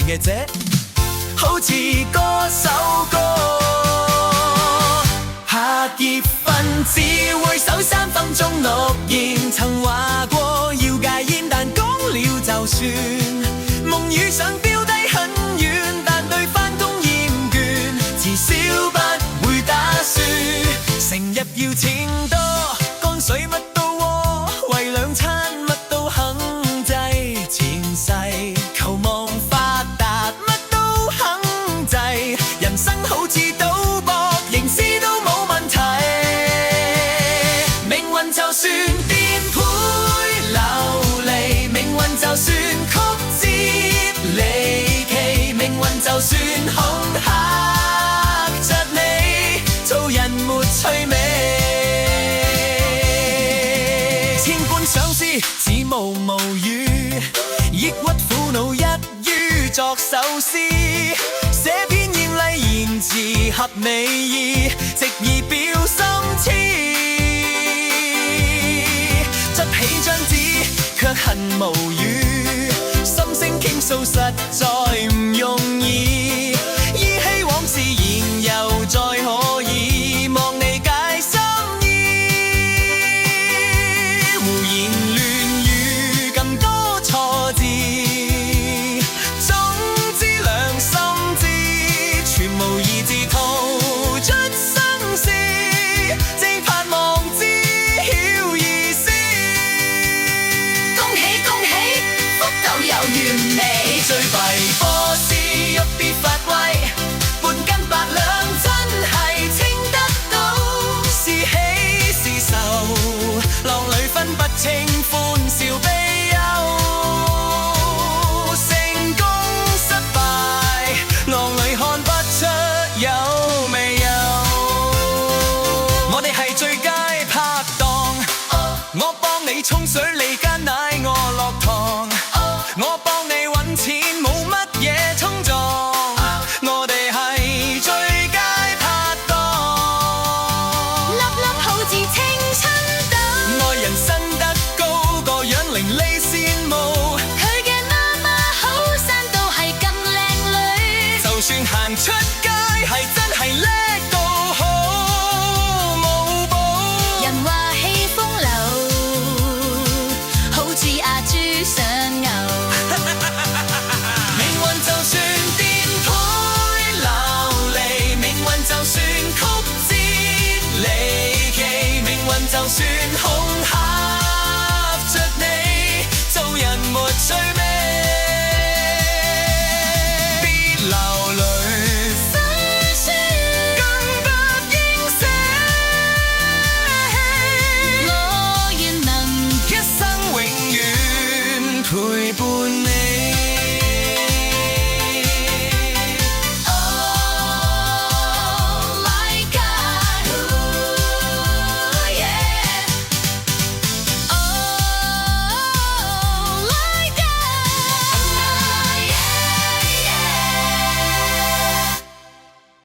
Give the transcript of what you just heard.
嘅啫，好似嗰首歌。下結婚只會守3分鐘諾言，曾話過要戒煙，但講了就算。夢與想飆低很遠，但對返工厭倦，遲少不會打算。成日要錢多，乾水乜都窩，為2餐乜都肯制。前世求望發達，乜都肯制。人生好似賭博，贏輸都冇問題。命運就算顛沛流離，命運就算曲折離奇，命運就算恐嚇着你，做人沒趣味。千般相思似無語，抑鬱苦惱一於作首詩，寫篇豔麗言辭合你意，直意表心痴。執起張紙卻恨無語，心聲傾訴實在唔容易，依稀往事言猶再可以，望你解心意。胡言亂語更多錯字，總之良心知，全無意志吐出生死，正盼望知曉意思。恭喜恭喜，福到有緣美。最弊波斯喐啲發威，半斤8兩真係稱得到。是喜是愁，浪裏分不清歡笑悲憂。成功失敗，浪裏看不出有未有。我哋係最佳拍檔，我幫你沖水，你間奶我落糖。我幫你揾錢，冇乜嘢衝撞。我哋係最佳拍檔，粒粒好似青春豆，愛人生得高，個樣伶俐羨慕。佢嘅媽媽好生到係咁靚女，就算行出街，係真係叻到好冇補。人話氣風流，好似阿豬上牛。命運就算顛沛流離，命運就算曲折離奇，命運就算